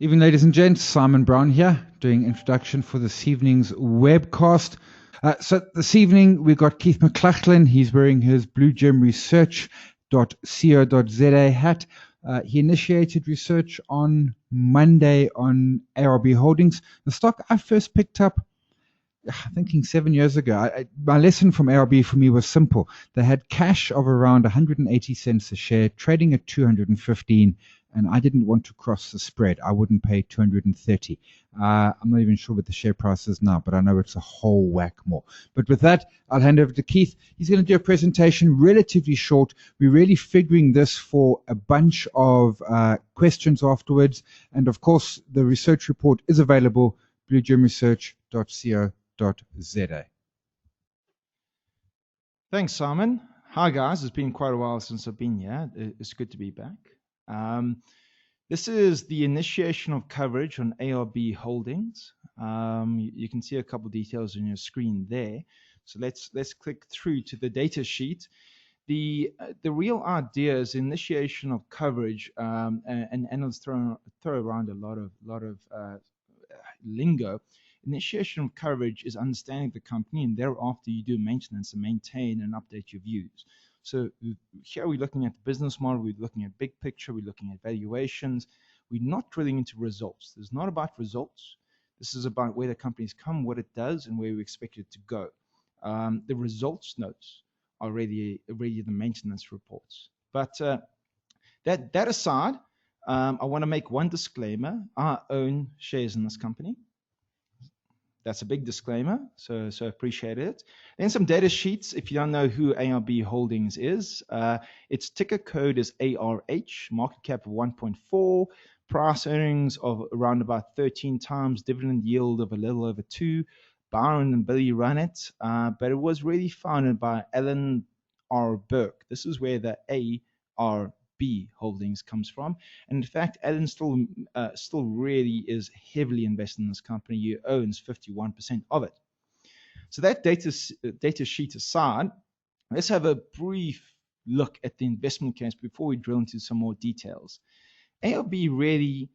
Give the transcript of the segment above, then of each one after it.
Evening, ladies and gents. Simon Brown here, doing introduction for this evening's webcast. So this evening we've got Keith McLachlan. He's wearing his Blue Gem Research.co.za hat. He initiated research on Monday on ARB Holdings, the stock I first picked up, thinking 7 years ago. My lesson from ARB for me was simple. They had cash of around 180 cents a share, trading at 215, and I didn't want to cross the spread. I wouldn't pay 230. I'm not even sure what the share price is now, but I know it's a whole whack more. But with that, I'll hand over to Keith. He's going to do a presentation relatively short. We're really figuring this for a bunch of questions afterwards. And of course, the research report is available, bluegemresearch.co.za. Thanks, Simon. Hi, guys. It's been quite a while since I've been here. It's good to be back. This is the initiation of coverage on ARB Holdings. You can see a couple of details on your screen there. So let's click through to the data sheet. The real idea is initiation of coverage, and analysts throw around a lot of lingo. Initiation of coverage is understanding the company, and thereafter you do maintenance and maintain and update your views. So here we're looking at the business model, we're looking at big picture, we're looking at valuations. We're not drilling into results. This is not about results. This is about where the company's come, what it does, and where we expect it to go. The results notes are really the maintenance reports. But that aside, I want to make one disclaimer. I own shares in this company. That's a big disclaimer, so appreciate it. Then some data sheets. If you don't know who ARB Holdings is, its ticker code is ARH, market cap of 1.4, price earnings of around about 13 times, dividend yield of a little over 2. Byron and Billy run it, but it was really founded by Alan R. Burke. This is where the ARB Holdings comes from, and in fact, Alan still really is heavily invested in this company. He owns 51% of it. So that data sheet aside, let's have a brief look at the investment case before we drill into some more details. ARB really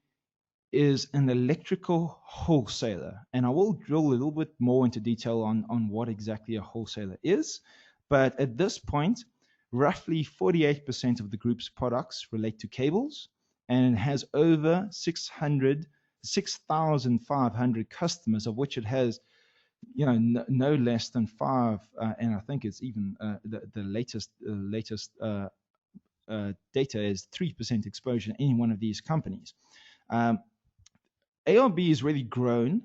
is an electrical wholesaler, and I will drill a little bit more into detail on what exactly a wholesaler is. But at this point, roughly 48% of the group's products relate to cables, and it has over 6,500 customers, of which it has, no less than 5, and I think it's even the latest data is 3% exposure in any one of these companies. ARB is really grown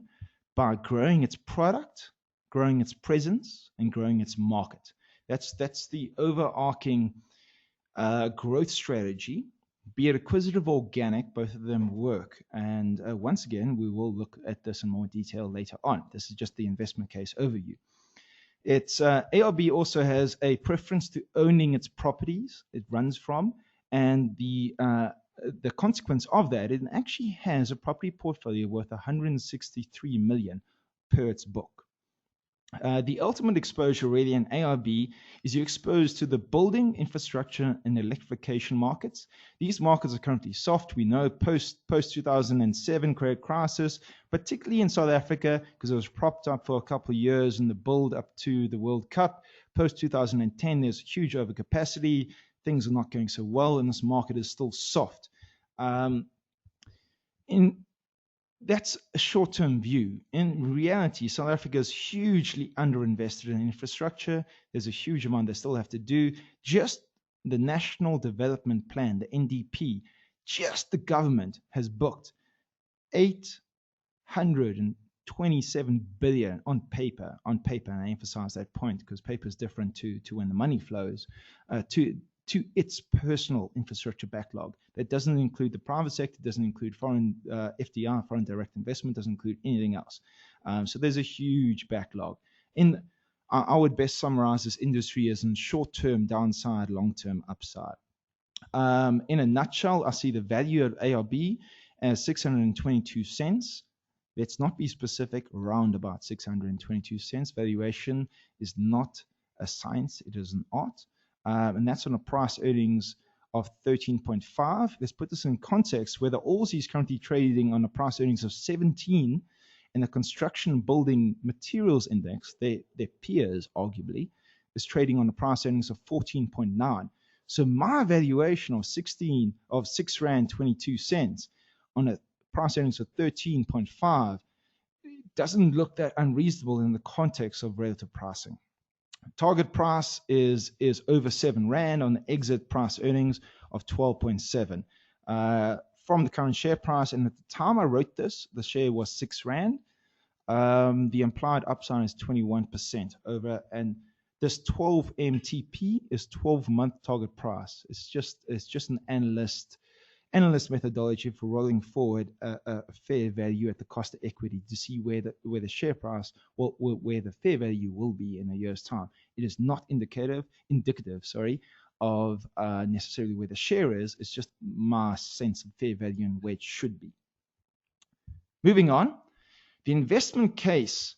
by growing its product, growing its presence, and growing its market. That's the overarching growth strategy, be it acquisitive or organic, both of them work. And once again, we will look at this in more detail later on. This is just the investment case overview. ARB also has a preference to owning its properties it runs from, and the consequence of that, it actually has a property portfolio worth 163 million per its book. The ultimate exposure really in ARB is you're exposed to the building, infrastructure, and electrification markets. These markets are currently soft. We know post 2007 credit crisis, particularly in South Africa, because it was propped up for a couple of years in the build up to the World Cup. Post 2010, there's huge overcapacity. Things are not going so well, and this market is still soft. That's a short-term view. In reality, South Africa is hugely underinvested in infrastructure. There's a huge amount they still have to do. Just the National Development Plan, the NDP, just the government has booked 827 billion on paper, and I emphasize that point because paper is different to when the money flows, to its personal infrastructure backlog. That doesn't include the private sector, doesn't include foreign FDI, foreign direct investment, doesn't include anything else. So there's a huge backlog. I would best summarize this industry as in short-term downside, long-term upside. In a nutshell, I see the value of ARB as 622 cents. Let's not be specific, around about 622 cents. Valuation is not a science, it is an art. And that's on a price earnings of 13.5. Let's put this in context, where the Aussie is currently trading on a price earnings of 17, and the construction building materials index, their peers arguably, is trading on a price earnings of 14.9. So my valuation of 6 Rand 22 cents on a price earnings of 13.5 doesn't look that unreasonable in the context of relative pricing. Target price is over 7 Rand on the exit price earnings of 12.7. From the current share price, and at the time I wrote this, the share was 6 Rand. The implied upside is 21% over, and this 12 MTP is 12-month target price. It's just an analyst methodology for rolling forward a fair value at the cost of equity to see where the share price, where the fair value will be in a year's time. It is not indicative, of necessarily where the share is. It's just my sense of fair value and where it should be. Moving on, the investment case,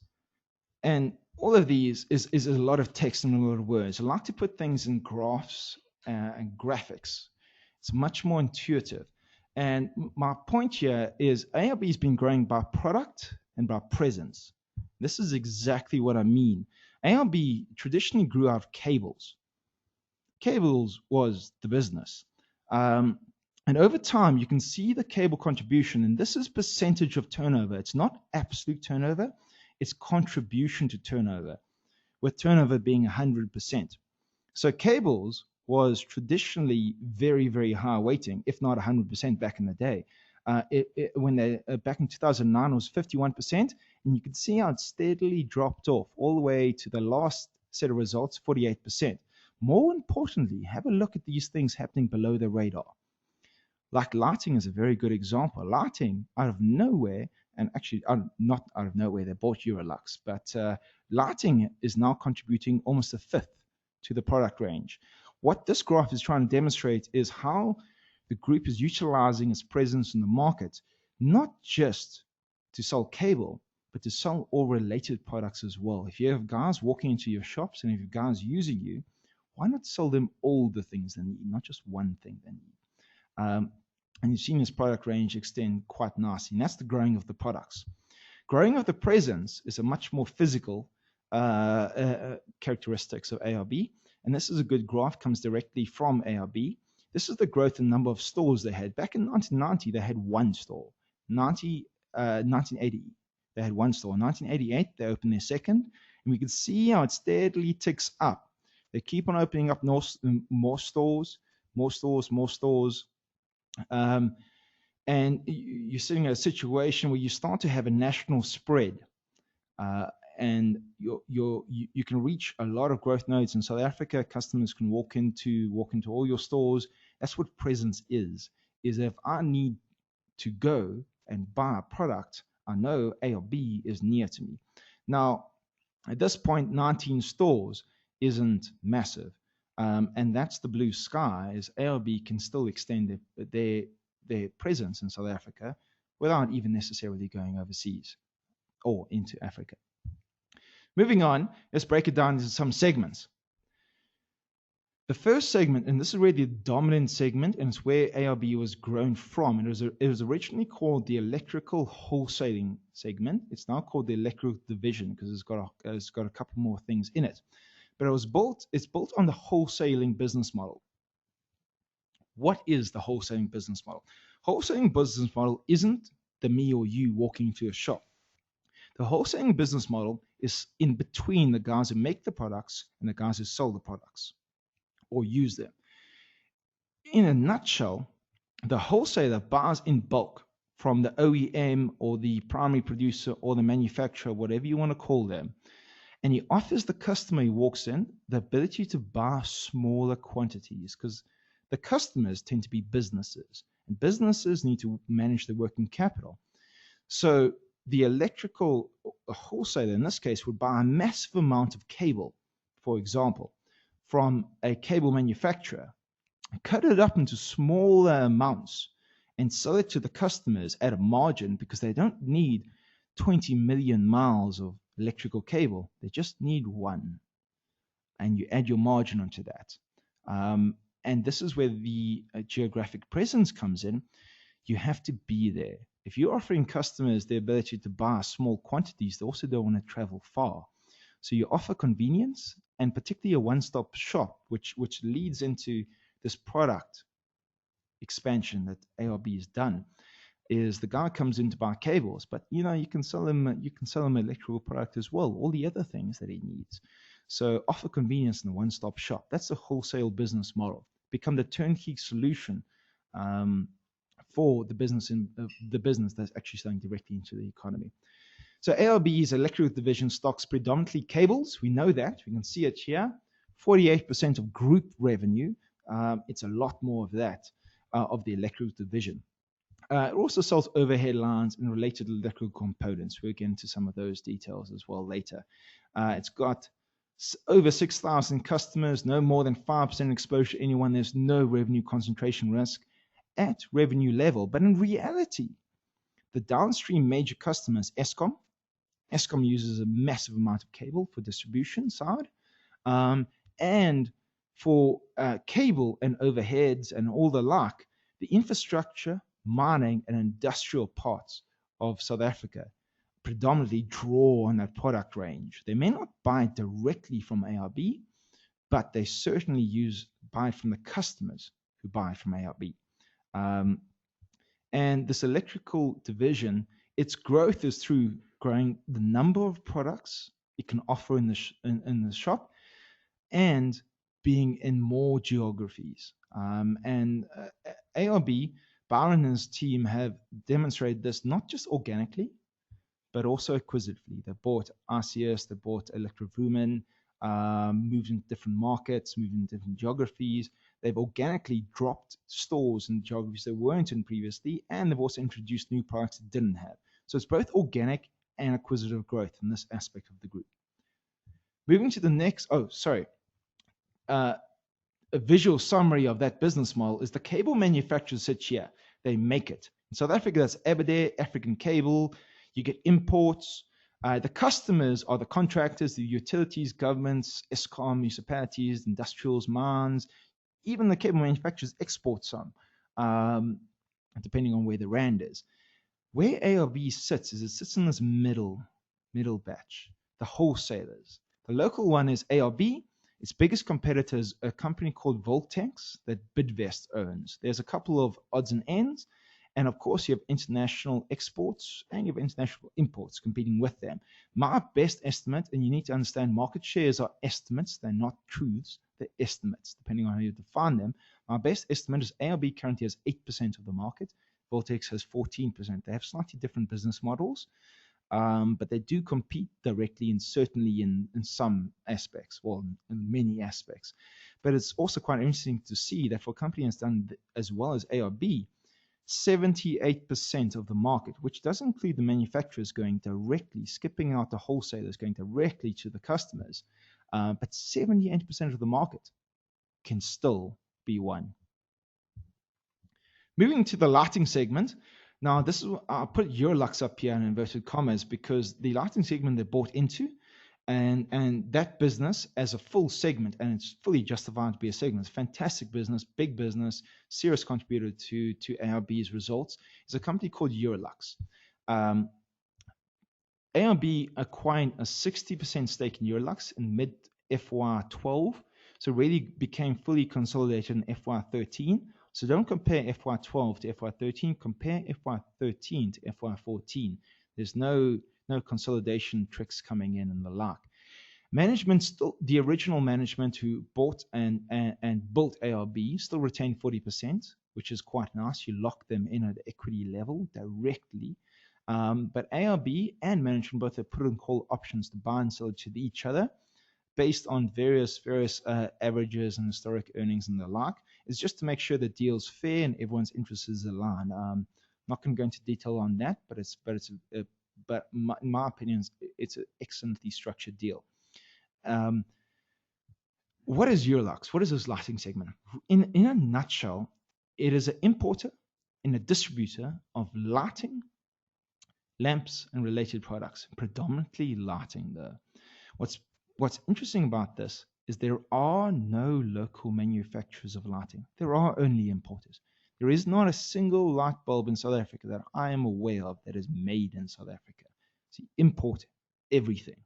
and all of these is a lot of text and a lot of words. I like to put things in graphs and graphics. It's much more intuitive. And my point here is ARB has been growing by product and by presence. This is exactly what I mean. ARB traditionally grew out of cables. Cables was the business. And over time, you can see the cable contribution, and this is percentage of turnover. It's not absolute turnover, it's contribution to turnover, with turnover being 100%. So cables was traditionally very, very high weighting, if not 100% back in the day. Back in 2009, it was 51%, and you can see how it steadily dropped off all the way to the last set of results, 48%. More importantly, have a look at these things happening below the radar. Like lighting is a very good example. Lighting out of nowhere, and actually not out of nowhere, they bought Eurolux, but lighting is now contributing almost a fifth to the product range. What this graph is trying to demonstrate is how the group is utilizing its presence in the market, not just to sell cable, but to sell all related products as well. If you have guys walking into your shops and if you have guys using you, why not sell them all the things they need, not just one thing they need? And you've seen this product range extend quite nicely, and that's the growing of the products. Growing of the presence is a much more physical characteristics of ARB, and this is a good graph, comes directly from ARB. This is the growth in number of stores they had. Back in 1990, they had one store. 1980, they had one store. In 1988, they opened their second, and we can see how it steadily ticks up. They keep on opening up more stores. And you're sitting in a situation where you start to have a national spread, and you can reach a lot of growth nodes in South Africa. Customers can walk into all your stores. That's what presence is if I need to go and buy a product, I know A or B is near to me. Now, at this point, 19 stores isn't massive. And that's the blue sky, is ARB can still extend their presence in South Africa without even necessarily going overseas or into Africa. Moving on, let's break it down into some segments. The first segment, and this is really the dominant segment, and it's where ARB was grown from. It was originally called the electrical wholesaling segment. It's now called the electrical division because it's got a couple more things in it. But it's built on the wholesaling business model. What is the wholesaling business model? Wholesaling business model isn't the me or you walking into a shop. The wholesaling business model is in between the guys who make the products and the guys who sell the products or use them. In a nutshell, the wholesaler buys in bulk from the OEM or the primary producer or the manufacturer, whatever you want to call them, and he offers the customer who walks in the ability to buy smaller quantities because the customers tend to be businesses, and businesses need to manage their working capital. So the electrical wholesaler, in this case, would buy a massive amount of cable, for example, from a cable manufacturer, cut it up into smaller amounts, and sell it to the customers at a margin because they don't need 20 million miles of electrical cable. They just need one. And you add your margin onto that. And this is where the geographic presence comes in. You have to be there. If you're offering customers the ability to buy small quantities, they also don't want to travel far. So you offer convenience, and particularly a one-stop shop, which leads into this product expansion that ARB has done. Is the guy comes in to buy cables, but you can sell him electrical product as well, all the other things that he needs. So offer convenience in a one-stop shop. That's the wholesale business model. Become the turnkey solution for the business that's actually selling directly into the economy. So ARB's electrical division stocks predominantly cables. We know that. We can see it here. 48% of group revenue. It's a lot more of that of the electrical division. It also sells overhead lines and related electrical components. We'll get into some of those details as well later. It's got over 6,000 customers, no more than 5% exposure to anyone. There's no revenue concentration risk at revenue level. But in reality, the downstream major customers, Eskom uses a massive amount of cable for distribution side. And for cable and overheads and all the like, the infrastructure, mining, and industrial parts of South Africa predominantly draw on that product range. They may not buy directly from ARB, but they certainly buy from the customers who buy from ARB. And this electrical division, its growth is through growing the number of products it can offer in the shop and being in more geographies. ARB, Byron and his team have demonstrated this not just organically, but also acquisitively. They bought RCS, they bought Electrovumen, moved into different markets, moved into different geographies. They've organically dropped stores in geographies they weren't in previously, and they've also introduced new products they didn't have. So it's both organic and acquisitive growth in this aspect of the group. Moving to the next, a visual summary of that business model is the cable manufacturers sit here. They make it. In South Africa, that's Aberdare, African Cable. You get imports. The customers are the contractors, the utilities, governments, Eskom, municipalities, industrials, mines. Even the cable manufacturers export some, depending on where the rand is. Where ARB sits is it sits in this middle batch, the wholesalers. The local one is ARB. Its biggest competitor is a company called Voltex that Bidvest owns. There's a couple of odds and ends. And of course, you have international exports and you have international imports competing with them. My best estimate, and you need to understand market shares are estimates, they're not truths, they're estimates, depending on how you define them. My best estimate is ARB currently has 8% of the market, Voltex has 14%. They have slightly different business models, but they do compete directly and certainly in some aspects, well, in many aspects. But it's also quite interesting to see that for a company that's done as well as ARB, 78% of the market, which does include the manufacturers going directly, skipping out the wholesalers, going directly to the customers, but 78% of the market can still be won. Moving to the lighting segment. Now, this is I'll put Eurolux up here in inverted commas because the lighting segment they bought into, and that business as a full segment, and it's fully justified to be a segment. It's fantastic business, big business, serious contributor to ARB's results. Is a company called Eurolux. ARB acquired a 60% stake in Eurolux in mid FY12, so really became fully consolidated in FY13. So don't compare FY12 to FY13. Compare FY13 to FY14. There's no consolidation tricks coming in and the like. Management still, the original management who bought and built ARB still retained 40%, which is quite nice. You lock them in at the equity level directly. But ARB and management both have put and call options to buy and sell to each other based on various averages and historic earnings and the like. It's just to make sure the deal's fair and everyone's interests is aligned. Not going to go into detail on that, but in my opinion, it's an excellently structured deal. What is Eurolux? What is this lighting segment? In a nutshell, it is an importer and a distributor of lighting, lamps, and related products, predominantly lighting. What's interesting about this is there are no local manufacturers of lighting. There are only importers. There is not a single light bulb in South Africa that I am aware of that is made in South Africa. So you import everything.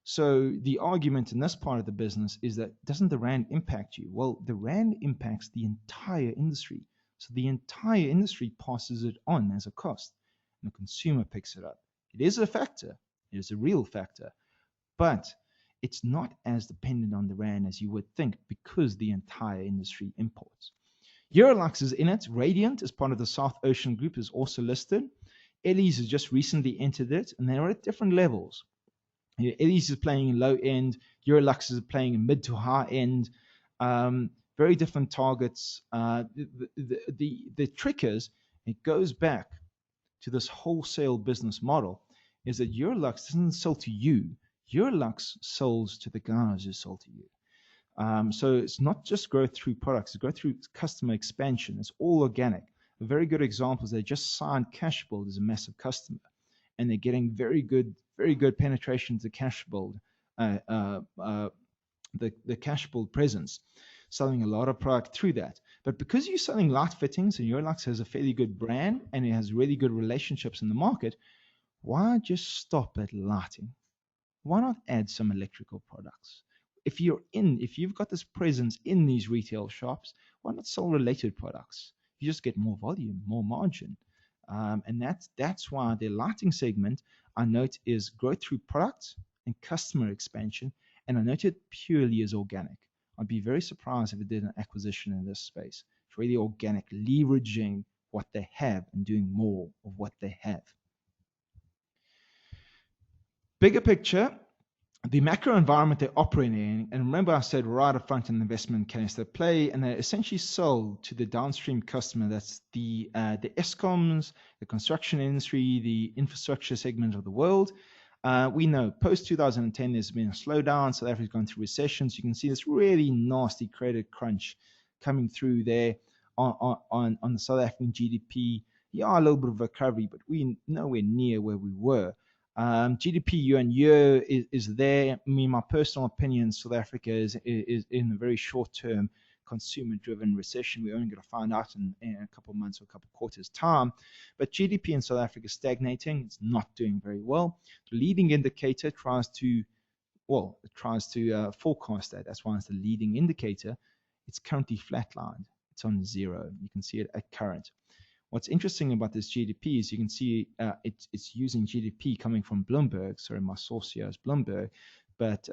So the argument in this part of the business is that doesn't the rand impact you? Well, the rand impacts the entire industry. So the entire industry passes it on as a cost, and the consumer picks it up. It is a factor. It is a real factor. But it's not as dependent on the rand as you would think because the entire industry imports. Eurolux is in it. Radiant, as part of the South Ocean Group, is also listed. Ellie's has just recently entered it, and they're at different levels. Ellie's is playing in low end. Eurolux is playing in mid to high end. Very different targets. The trick is, it goes back to this wholesale business model, is that Eurolux doesn't sell to you. Eurolux sells to the guys who sell to you. So it's not just growth through products, it's growth through customer expansion. It's all organic. A very good example is they just signed Cashbuild as a massive customer, and they're getting very good penetration to Cashbuild, the Cashbuild presence, selling a lot of product through that. But because you're selling light fittings and Eurolux has a fairly good brand and it has really good relationships in the market, why just stop at lighting? Why not add some electrical products? If you've got this presence in these retail shops, why not sell related products? You just get more volume, more margin. And that's why the lighting segment, I note, is growth through products and customer expansion, and I note it purely as organic. I'd be very surprised if it did an acquisition in this space. It's really organic, leveraging what they have and doing more of what they have. Bigger picture, the macro environment they're operating in, and remember I said right up front in the investment case, they play and they essentially sell to the downstream customer. That's the Escoms, the construction industry, the infrastructure segment of the world. We know post-2010 there's been a slowdown. South Africa's gone through recessions. You can see this really nasty credit crunch coming through there on the South African GDP. Yeah, a little bit of recovery, but we're nowhere near where we were. GDP year on year is there. I mean, my personal opinion, South Africa is in a very short-term consumer-driven recession. We're only going to find out in a couple of months or a couple of quarters' time. But GDP in South Africa is stagnating. It's not doing very well. The leading indicator tries to forecast that. That's why it's the leading indicator. It's currently flatlined. It's on 0. You can see it at current. What's interesting about this GDP is you can see it's using GDP coming from Bloomberg. Sorry, my source here is Bloomberg. But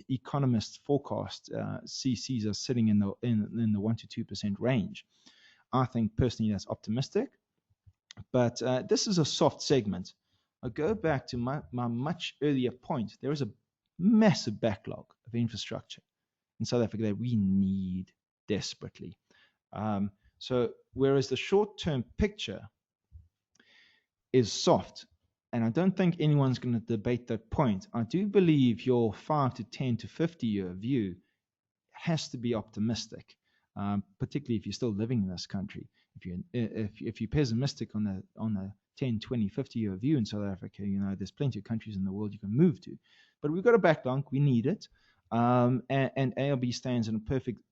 economists forecast CCs are sitting in the 1 to 2% range. I think personally that's optimistic. But this is a soft segment. I go back to my much earlier point. There is a massive backlog of infrastructure in South Africa that we need desperately. So whereas the short-term picture is soft, and I don't think anyone's going to debate that point, I do believe your 5 to 10 to 50-year view has to be optimistic, particularly if you're still living in this country. If you're pessimistic on the 10, 20, 50-year view in South Africa, there's plenty of countries in the world you can move to. But we've got a backlog. We need it. And ARB stands in a perfect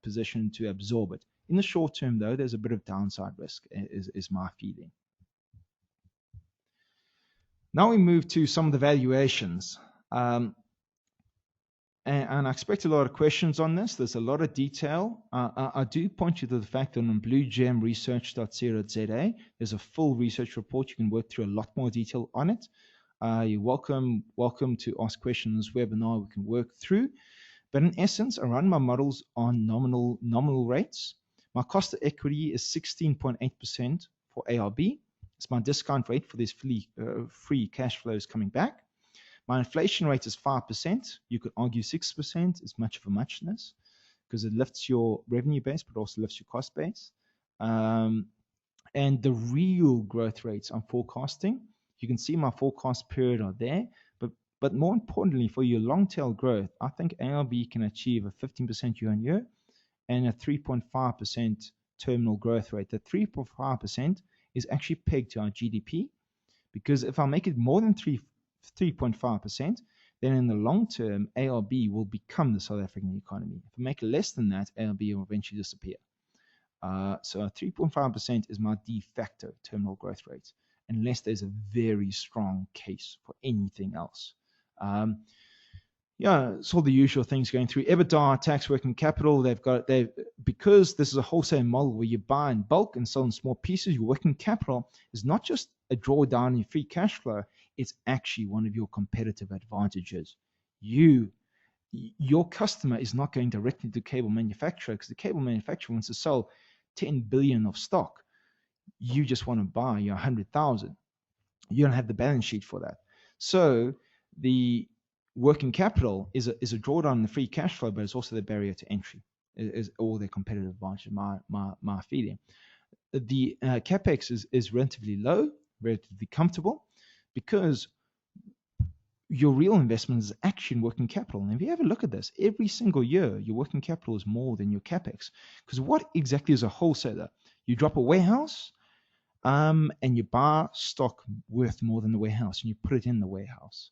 position to absorb it. In the short term, though, there's a bit of downside risk, is my feeling. Now we move to some of the valuations. And I expect a lot of questions on this. There's a lot of detail. I do point you to the fact that on bluegemresearch.co.za, there's a full research report. You can work through a lot more detail on it. You're welcome to ask questions in this webinar we can work through. But in essence, I run my models on nominal rates. My cost of equity is 16.8% for ARB. It's my discount rate for these free cash flows coming back. My inflation rate is 5%. You could argue 6% is much of a muchness because it lifts your revenue base, but also lifts your cost base. And the real growth rates I'm forecasting, you can see my forecast period are there. But more importantly, for your long-tail growth, I think ARB can achieve a 15% year-on-year and a 3.5% terminal growth rate. The 3.5% is actually pegged to our GDP, because if I make it more than 3.5%, then in the long term, ARB will become the South African economy. If we make it less than that, ARB will eventually disappear. So 3.5% is my de facto terminal growth rate, unless there's a very strong case for anything else. It's all the usual things going through. EBITDA, tax, working capital. Because this is a wholesale model where you buy in bulk and sell in small pieces. Your working capital is not just a drawdown in your free cash flow. It's actually one of your competitive advantages. Your customer is not going directly to the cable manufacturer, because the cable manufacturer wants to sell 10 billion of stock. You just want to buy your 100,000. You don't have the balance sheet for that. So the working capital is a drawdown in the free cash flow, but it's also the barrier to entry. Is all their competitive advantage. My feeling. The capex is relatively low, relatively comfortable, because your real investment is actually in working capital. And if you have a look at this, every single year, your working capital is more than your capex. Because what exactly is a wholesaler? You drop a warehouse, and you buy stock worth more than the warehouse, and you put it in the warehouse.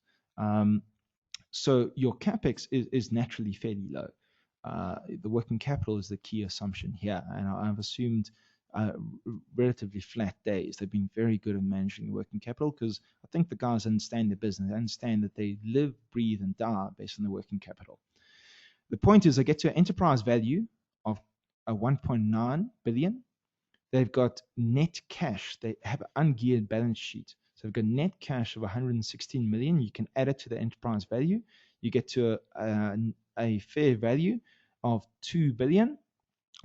So your capex is naturally fairly low. The working capital is the key assumption here, and I've assumed relatively flat days. They've been very good at managing the working capital, because I think the guys understand the business. They understand that they live, breathe, and die based on the working capital. The point is, they get to an enterprise value of a 1.9 billion. They've got net cash. They have an ungeared balance sheet. So they've got net cash of 116 million. You can add it to the enterprise value. You get to a fair value of 2 billion.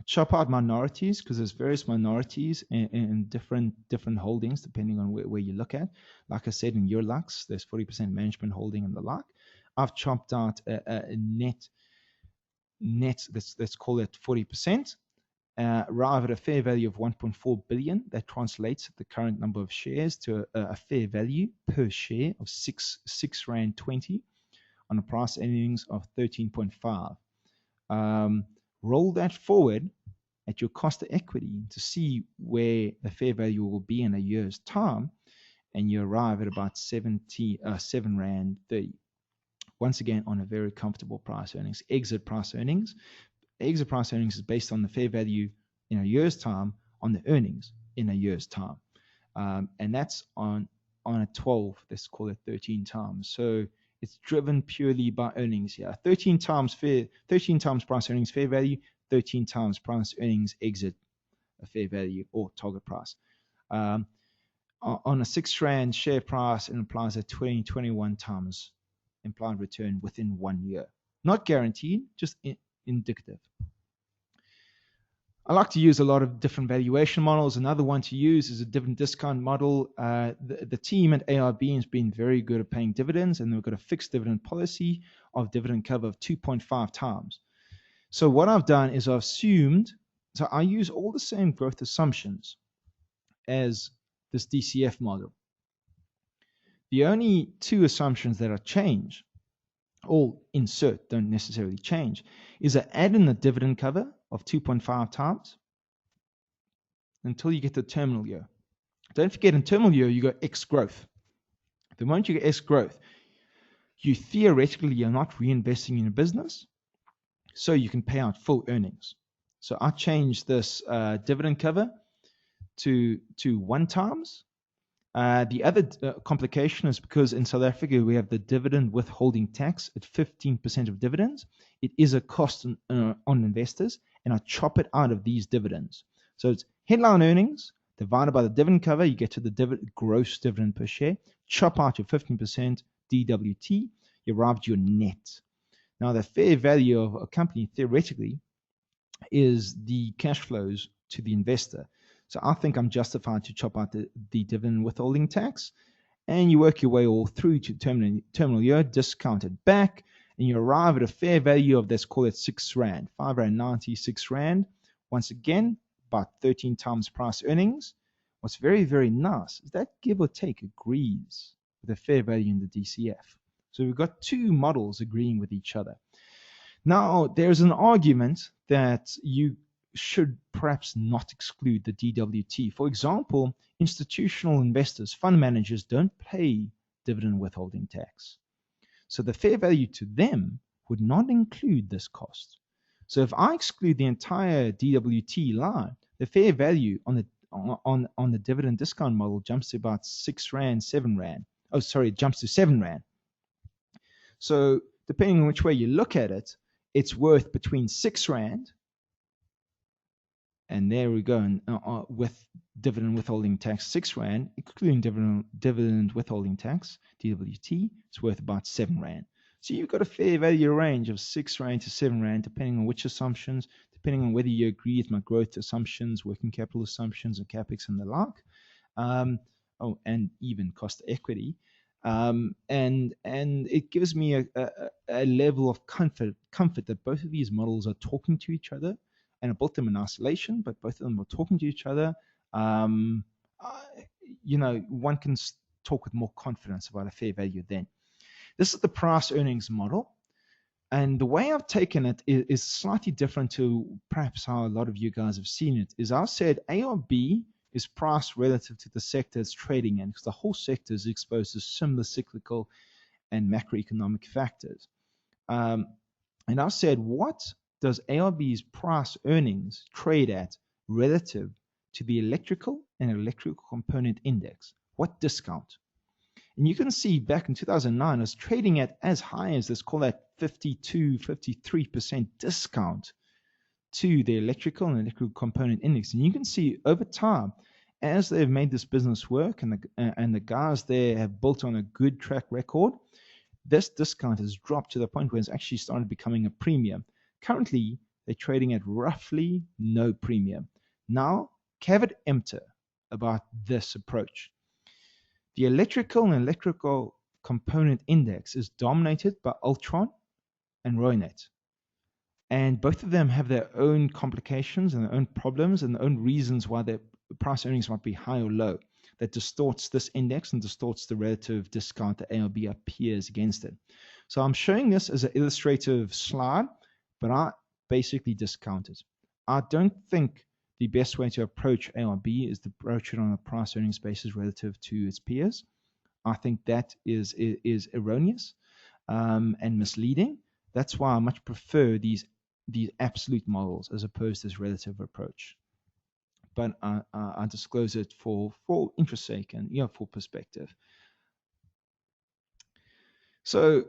Chop out minorities, because there's various minorities in different holdings depending on where you look at. Like I said, in Eurolux, there's 40% management holding and the like. I've chopped out a net, let's call it 40%. Arrive at a fair value of 1.4 billion. That translates at the current number of shares to a fair value per share of 6 Rand 20 on a price earnings of 13.5. Roll that forward at your cost of equity to see where the fair value will be in a year's time, and you arrive at about 7 Rand 30. Once again, on a very comfortable price earnings. Exit price earnings is based on the fair value in a year's time on the earnings in a year's time. And that's on a 12, let's call it 13 times. So it's driven purely by earnings here. 13 times price earnings fair value, 13 times price earnings exit a fair value or target price. On a 6 Rand share price, it implies a 21 times implied return within 1 year. Not guaranteed, just indicative. I like to use a lot of different valuation models. Another one to use is a dividend discount model. The team at ARB has been very good at paying dividends, and they've got a fixed dividend policy of dividend cover of 2.5 times. So what I've done is I've assumed, so I use all the same growth assumptions as this DCF model. The only two assumptions that are changed, all insert, don't necessarily change, is I add in the dividend cover of 2.5 times until you get to terminal year. Don't forget, in terminal year, you got X growth. The moment you get X growth, you theoretically are not reinvesting in a business, so you can pay out full earnings. So I changed this dividend cover to 1 times. The other complication is because in South Africa we have the dividend withholding tax at 15% of dividends. It is a cost on investors, and I chop it out of these dividends. So it's headline earnings divided by the dividend cover. You get to the gross dividend per share. Chop out your 15% DWT. You arrive at your net. Now the fair value of a company theoretically is the cash flows to the investor. So I think I'm justified to chop out the dividend withholding tax, and you work your way all through to terminal year, discount it back, and you arrive at a fair value of, let's call it 6 Rand, 5 Rand 90, 6 Rand. Once again, about 13 times price earnings. What's very, very nice is that give or take agrees with the fair value in the DCF. So we've got two models agreeing with each other. Now, there's an argument that you should perhaps not exclude the DWT. For example, institutional investors, fund managers don't pay dividend withholding tax. So the fair value to them would not include this cost. So if I exclude the entire DWT line, the fair value on the dividend discount model jumps to about 6 Rand, 7 Rand. Oh, sorry, it jumps to 7 Rand. So depending on which way you look at it, it's worth between 6 Rand, and there we go, and with dividend withholding tax, 6 Rand, including dividend withholding tax, DWT, it's worth about 7 Rand. So you've got a fair value range of 6 Rand to 7 Rand, depending on which assumptions, depending on whether you agree with my growth assumptions, working capital assumptions, and capex and the like. And even cost of equity. And it gives me a level of comfort that both of these models are talking to each other, and I built them in isolation, but both of them are talking to each other. One can talk with more confidence about a fair value then. This is the price earnings model. And the way I've taken it is slightly different to perhaps how a lot of you guys have seen it, is I've said ARB is priced relative to the sector it's trading in, because the whole sector is exposed to similar cyclical and macroeconomic factors. And I've said, what does ARB's price earnings trade at relative to the electrical and electrical component index? What discount? And you can see back in 2009, it was trading at as high as, let's call that 52, 53% discount to the electrical and electrical component index. And you can see over time, as they've made this business work and the guys there have built on a good track record, this discount has dropped to the point where it's actually started becoming a premium. Currently, they're trading at roughly no premium. Now, caveat emptor about this approach. The electrical and electrical component index is dominated by Ultron and Roynet. And both of them have their own complications and their own problems and their own reasons why their price earnings might be high or low. That distorts this index and distorts the relative discount that ARB appears against it. So I'm showing this as an illustrative slide, but I basically discount it. I don't think the best way to approach ARB is to approach it on a price earnings basis relative to its peers. I think that is erroneous and misleading. That's why I much prefer these absolute models as opposed to this relative approach. But I disclose it for interest sake and for perspective. So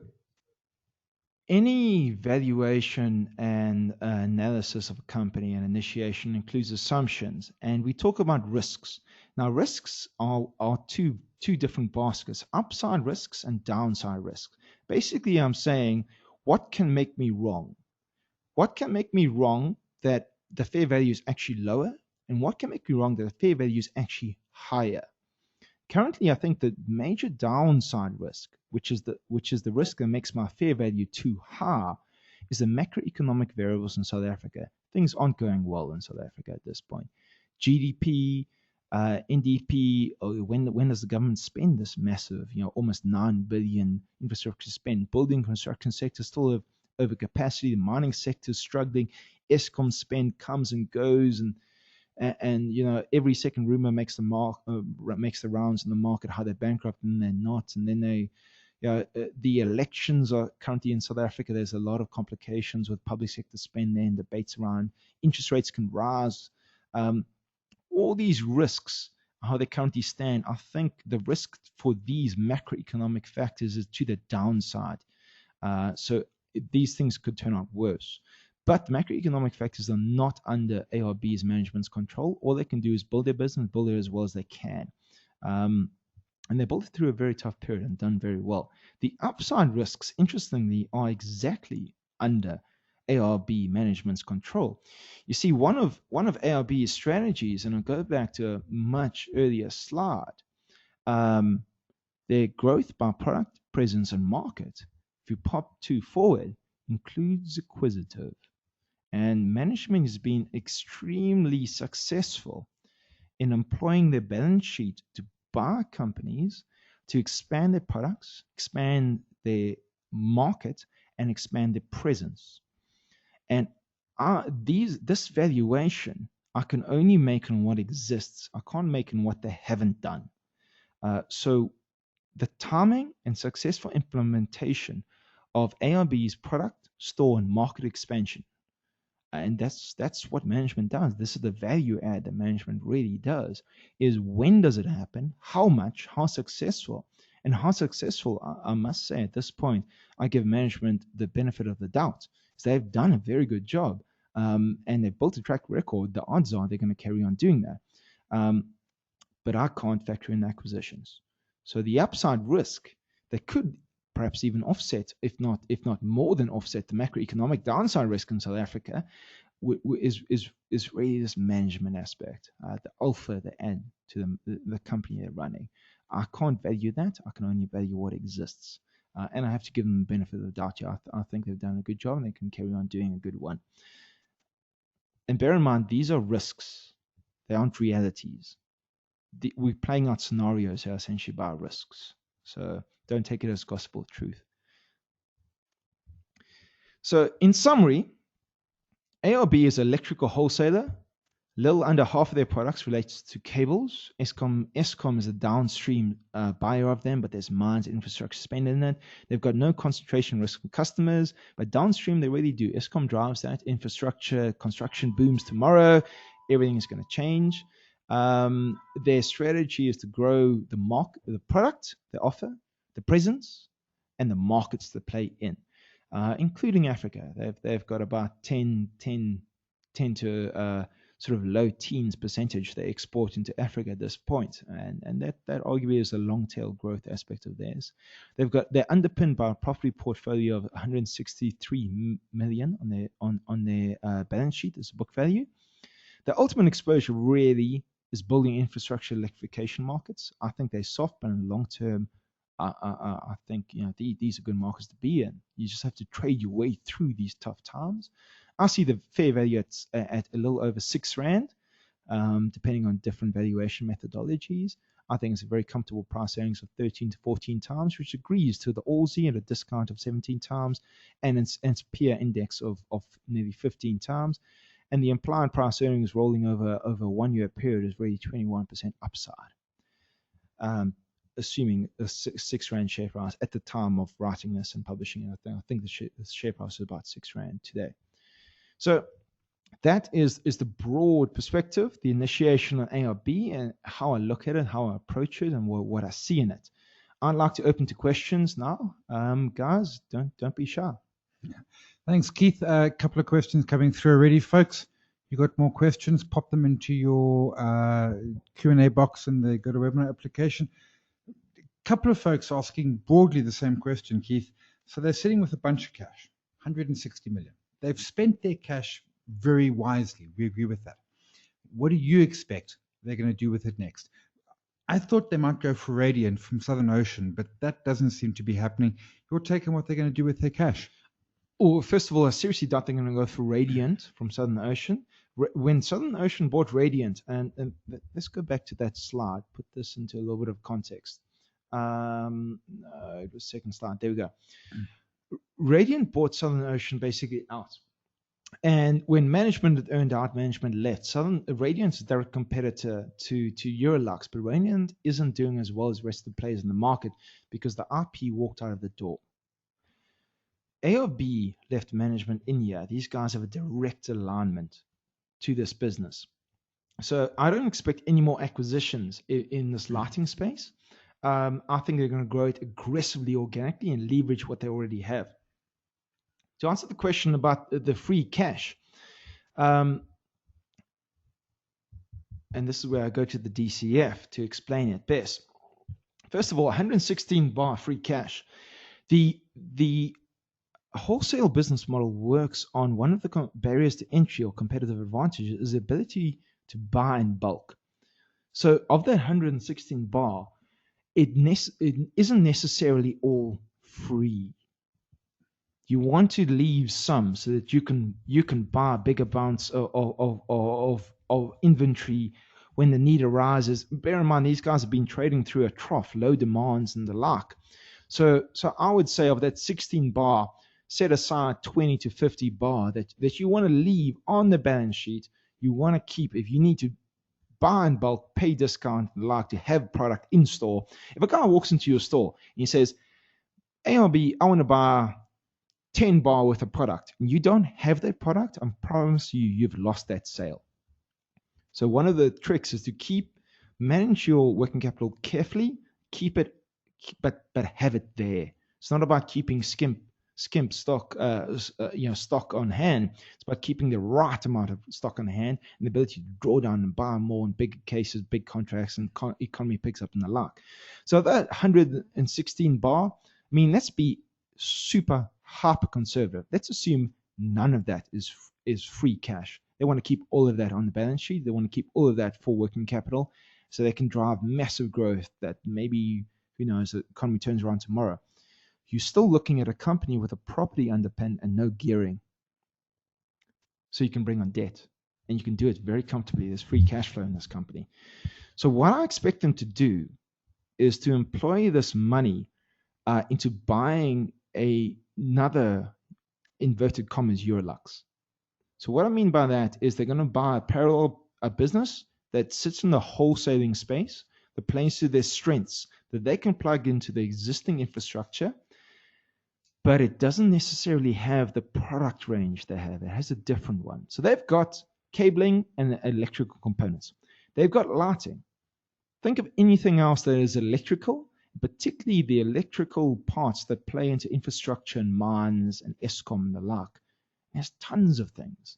any valuation and analysis of a company and initiation includes assumptions, and we talk about risks. Now, risks are two different baskets: upside risks and downside risks. Basically, I'm saying, what can make me wrong? What can make me wrong that the fair value is actually lower? And what can make me wrong that the fair value is actually higher? Currently, I think the major downside risk, which is the risk that makes my fair value too high, is the macroeconomic variables in South Africa. Things aren't going well in South Africa at this point. GDP, NDP, when does the government spend this massive, almost 9 billion infrastructure spend? Building construction sector still have overcapacity. The mining sector is struggling. Eskom spend comes and goes, and every second rumor makes the rounds in the market, how they're bankrupt and they're not. And then the elections are currently in South Africa. There's a lot of complications with public sector spend there and debates around interest rates can rise. All these risks, how they currently stand, I think the risk for these macroeconomic factors is to the downside. So these things could turn out worse. But the macroeconomic factors are not under ARB's management's control. All they can do is build their business, build it as well as they can. And they built it through a very tough period and done very well. The upside risks, interestingly, are exactly under ARB management's control. You see, one of ARB's strategies, and I'll go back to a much earlier slide, their growth by product, presence, and market, if you pop 2 forward, includes acquisitive. And management has been extremely successful in employing their balance sheet to buy companies, to expand their products, expand their market, and expand their presence. And this valuation, I can only make on what exists. I can't make on what they haven't done. So the timing and successful implementation of ARB's product, store, and market expansion. And that's what management does. This is the value add that management really does, is when does it happen, how much, how successful. And how successful, I must say at this point, I give management the benefit of the doubt. Is they've done a very good job, and they've built a track record. The odds are they're going to carry on doing that. But I can't factor in acquisitions. So the upside risk that could perhaps even offset, if not more than offset, the macroeconomic downside risk in South Africa is really this management aspect, the alpha they add to the company they're running. I can't value that. I can only value what exists. And I have to give them the benefit of the doubt here. I think they've done a good job and they can carry on doing a good one. And bear in mind, these are risks. They aren't realities. We're playing out scenarios here essentially by risks. So don't take it as gospel truth. So in summary, ARB is an electrical wholesaler. Little under half of their products relates to cables. Eskom is a downstream buyer of them, but there's mines, infrastructure spend in it. They've got no concentration risk with customers, but downstream they really do. Eskom drives that. Infrastructure, construction booms tomorrow. Everything is going to change. Their strategy is to grow the product they offer, the presence, and the markets they play in, including Africa. They've got about 10 to sort of low teens percentage they export into Africa at this point, and that arguably is a long tail growth aspect of theirs. They're underpinned by a property portfolio of 163 million on their balance sheet as book value. The ultimate exposure really is building infrastructure electrification markets. I think they're soft, but in the long term, I think these are good markets to be in. You just have to trade your way through these tough times. I see the fair value at a little over R6, depending on different valuation methodologies. I think it's a very comfortable price earnings of 13 to 14 times, which agrees to the Aussie at a discount of 17 times, and its peer index of nearly 15 times. And the implied price earnings rolling over a 1 year period is really 21% upside, assuming a R6 share price at the time of writing this and publishing it. I think the share price is about R6 today. So that is the broad perspective, the initiation on ARB and how I look at it, how I approach it, and what I see in it. I'd like to open to questions now. Guys, don't be shy. Yeah. Thanks, Keith. A couple of questions coming through already, folks. You got more questions? Pop them into your Q&A box in the GoToWebinar application. A couple of folks asking broadly the same question, Keith. So they're sitting with a bunch of cash, 160 million. They've spent their cash very wisely. We agree with that. What do you expect they're going to do with it next? I thought they might go for Radiant from Southern Ocean, but that doesn't seem to be happening. Your take on what they're going to do with their cash? Well, first of all, I seriously doubt they're going to go for Radiant from Southern Ocean. When Southern Ocean bought Radiant, and let's go back to that slide, put this into a little bit of context. It was second slide. There we go. Radiant bought Southern Ocean basically out. And when management had earned out, management left. Radiant's a direct competitor to Eurolux, but Radiant isn't doing as well as the rest of the players in the market because the IP walked out of the door. ARB left management in here. These guys have a direct alignment to this business. So I don't expect any more acquisitions in this lighting space. I think they're going to grow it aggressively, organically, and leverage what they already have. To answer the question about the free cash, and this is where I go to the DCF to explain it best. First of all, 116 bar free cash. The wholesale business model works on one of the barriers to entry or competitive advantages is the ability to buy in bulk. So of that 116 bar, it isn't necessarily all free. You want to leave some so that you can buy bigger amounts of inventory when the need arises. Bear in mind, these guys have been trading through a trough, low demands and the like. So I would say of that 16 bar, set aside 20 to 50 bar that you want to leave on the balance sheet. You want to keep, if you need to buy in bulk, pay discount, like to have product in store. If a guy walks into your store and he says, ARB, I want to buy 10 bar worth of product, and you don't have that product, I promise you, you've lost that sale. So one of the tricks is to manage your working capital carefully, keep it, but have it there. It's not about keeping skimp stock, stock on hand. It's about keeping the right amount of stock on hand and the ability to draw down and buy more in big cases, big contracts, and economy picks up and the like. So that 116 bar, I mean, let's be super hyper conservative. Let's assume none of that is free cash. They want to keep all of that on the balance sheet. They want to keep all of that for working capital so they can drive massive growth that maybe, who knows, the economy turns around tomorrow. You're still looking at a company with a property underpin and no gearing. So you can bring on debt and you can do it very comfortably. There's free cash flow in this company. So what I expect them to do is to employ this money into buying another, inverted commas, Eurolux. So what I mean by that is they're going to buy a business that sits in the wholesaling space, that plays to their strengths, that they can plug into the existing infrastructure, but it doesn't necessarily have the product range they have. It has a different one. So they've got cabling and electrical components. They've got lighting. Think of anything else that is electrical, particularly the electrical parts that play into infrastructure and mines and Eskom and the like. There's tons of things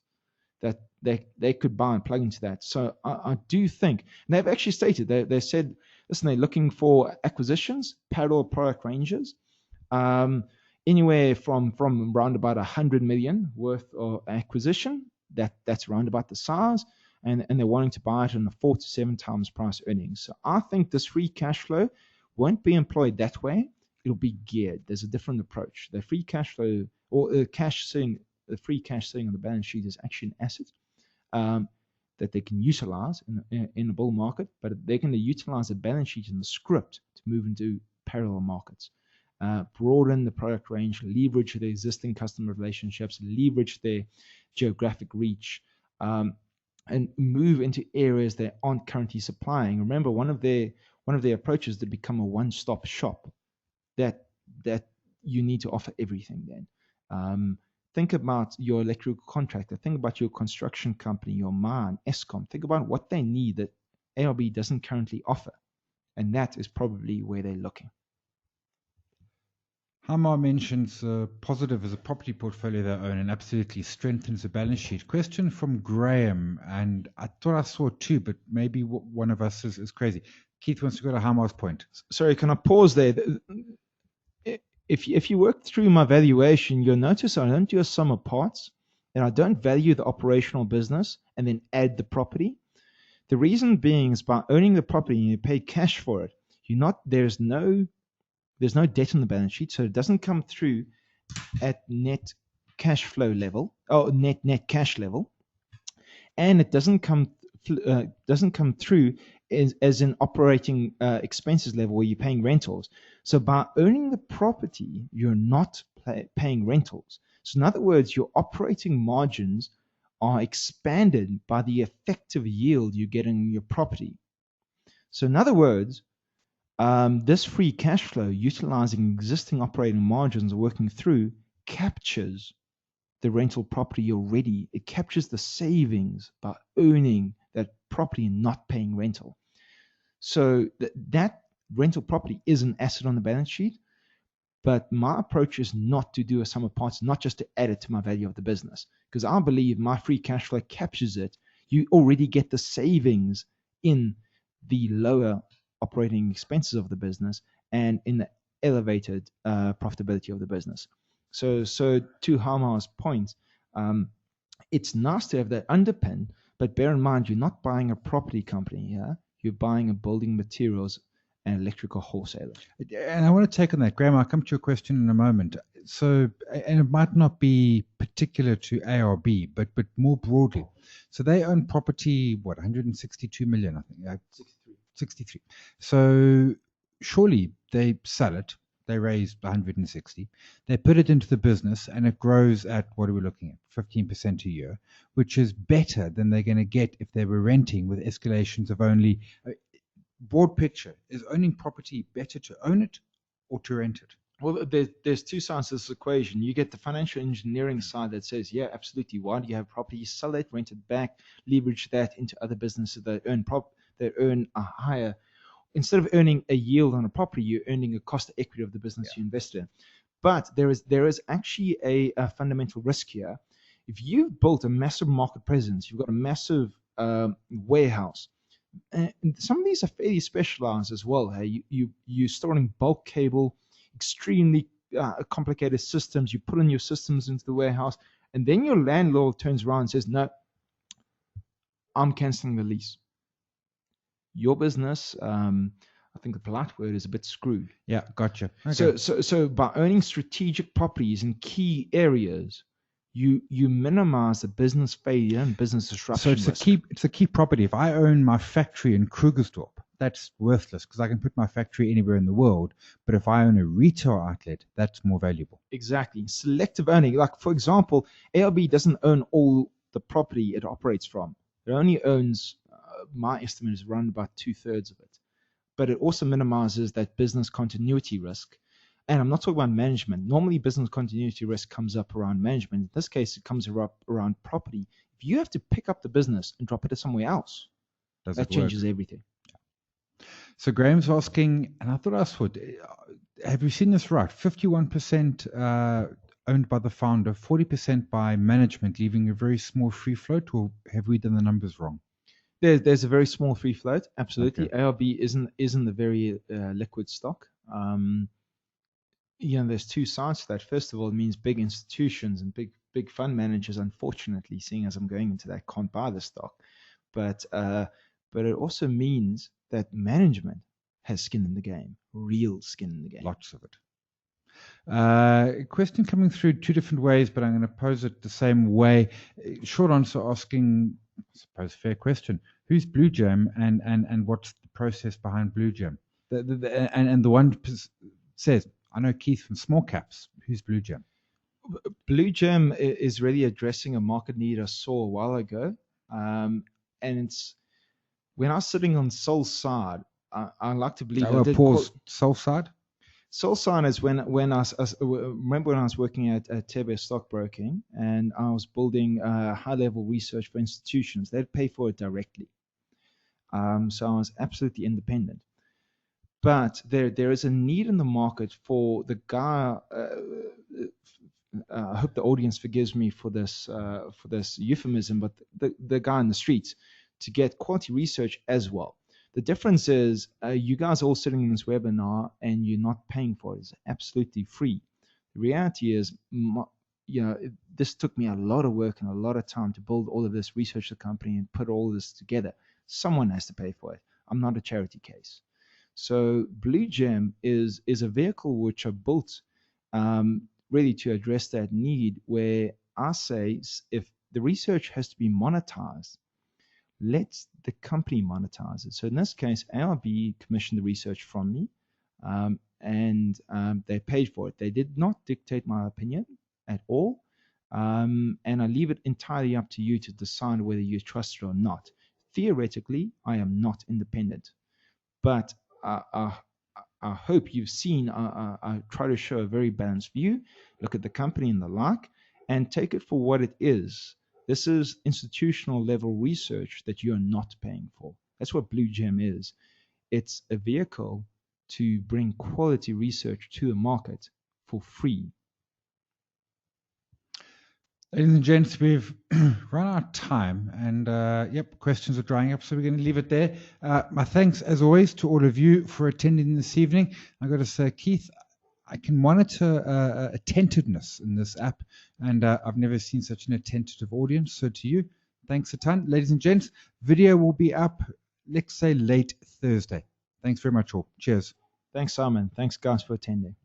that they could buy and plug into that. So I do think, and they've actually stated, they said, listen, they're looking for acquisitions, parallel product ranges, anywhere from around about 100 million worth of acquisition. That's around about the size, and they're wanting to buy it on a 4 to 7 times price earnings. So I think this free cash flow won't be employed that way. It'll be geared. There's a different approach. The free cash flow, or the free cash sitting on the balance sheet, is actually an asset that they can utilize in a bull market, but they're going to utilize the balance sheet and the script to move into parallel markets, broaden the product range, leverage their existing customer relationships, leverage their geographic reach, and move into areas they aren't currently supplying. Remember, one of their approaches to become a one-stop shop, that you need to offer everything then. Think about your electrical contractor. Think about your construction company, your mine, Eskom. Think about what they need that ARB doesn't currently offer. And that is probably where they're looking. Hamar mentions positive as a property portfolio they own and absolutely strengthens the balance sheet. Question from Graham, and I thought I saw two, but maybe one of us is crazy. Keith wants to go to Hamar's point. Sorry, can I pause there? If you work through my valuation, you'll notice I don't do a sum of parts, and I don't value the operational business and then add the property. The reason being is by owning the property and you pay cash for it, there's no debt on the balance sheet, so it doesn't come through at net cash flow level or net cash level, and it doesn't come through as an operating expenses level where you're paying rentals. So by owning the property, you're not paying rentals. So in other words, your operating margins are expanded by the effective yield you get in your property. So in other words, this free cash flow, utilizing existing operating margins, working through, captures the rental property already. It captures the savings by owning that property and not paying rental. So that rental property is an asset on the balance sheet, but my approach is not to do a sum of parts, not just to add it to my value of the business, because I believe my free cash flow captures it. You already get the savings in the lower operating expenses of the business and in the elevated profitability of the business. So to Hamar's point, it's nice to have that underpin, but bear in mind, you're not buying a property company here. You're buying a building materials and electrical wholesaler. And I want to take on that. Graham, I'll come to your question in a moment. So, and it might not be particular to ARB, but more broadly. So they own property, 162 million, I think. 63. So surely they sell it. They raised 160. They put it into the business, and it grows at, what are we looking at, 15% a year, which is better than they're going to get if they were renting with escalations of only. Broad picture, is owning property better to own it or to rent it? Well, there's two sides to this equation. You get the financial engineering side that says, yeah, absolutely. Why do you have property? Sell it, rent it back, leverage that into other businesses that earn a higher. Instead of earning a yield on a property, you're earning a cost of equity of the business you invest in. But there is actually a fundamental risk here. If you've built a massive market presence, you've got a massive warehouse. And some of these are fairly specialized as well. Hey, you're storing bulk cable, extremely complicated systems. You put in your systems into the warehouse, and then your landlord turns around and says, "No, I'm canceling the lease." Your business, I think the polite word is a bit screwed. Yeah, gotcha. Okay. So by owning strategic properties in key areas, you minimize the business failure and business disruption. So it's a key property. If I own my factory in Krugersdorp, that's worthless because I can put my factory anywhere in the world. But if I own a retail outlet, that's more valuable. Exactly. Selective owning. Like, for example, ARB doesn't own all the property it operates from. It only owns, my estimate is around about 2/3 of it. But it also minimizes that business continuity risk. And I'm not talking about management. Normally, business continuity risk comes up around management. In this case, it comes up around property. If you have to pick up the business and drop it to somewhere else, that changes everything. So Graham's asking, and I thought I would, have you seen this right? 51% owned by the founder, 40% by management, leaving a very small free float, or have we done the numbers wrong? There's a very small free float. Absolutely. Okay. ARB isn't a very liquid stock. There's two sides to that. First of all, it means big institutions and big fund managers, unfortunately, seeing as I'm going into that, can't buy the stock. But it also means that management has skin in the game, real skin in the game. Lots of it. A question coming through two different ways, but I'm going to pose it the same way. Short answer asking, I suppose, fair question. Who's Blue Gem and what's the process behind Blue Gem? And the one says, I know Keith from Small Caps. Who's Blue Gem? Blue Gem is really addressing a market need I saw a while ago. And it's when I was sitting on Soul Side, I like to believe. Soul Side? Soul Side is when I remember when I was working at Tebe Stockbroking and I was building high level research for institutions. They'd pay for it directly. So I was absolutely independent. But there is a need in the market for the guy. I hope the audience forgives me for this euphemism, but the guy in the streets to get quality research as well. The difference is you guys are all sitting in this webinar and you're not paying for it. It's absolutely free. The reality is, this took me a lot of work and a lot of time to build all of this, research the company and put all this together. Someone has to pay for it. I'm not a charity case. So Blue Gem is a vehicle which I built really to address that need, where I say if the research has to be monetized, let the company monetize it. So in this case, ARB commissioned the research from me, and they paid for it. They did not dictate my opinion at all, and I leave it entirely up to you to decide whether you trust it or not. Theoretically, I am not independent, but I hope you've seen I try to show a very balanced view, look at the company and the like, and take it for what it is. This is institutional level research that you're not paying for. That's what Blue Gem is. It's a vehicle to bring quality research to the market for free. Ladies and gents, we've run out of time, and questions are drying up, so we're going to leave it there. My thanks, as always, to all of you for attending this evening. I've got to say, Keith, I can monitor attentiveness in this app, and I've never seen such an attentive audience. So to you, thanks a ton. Ladies and gents, video will be up, let's say, late Thursday. Thanks very much all. Cheers. Thanks, Simon. Thanks, guys, for attending.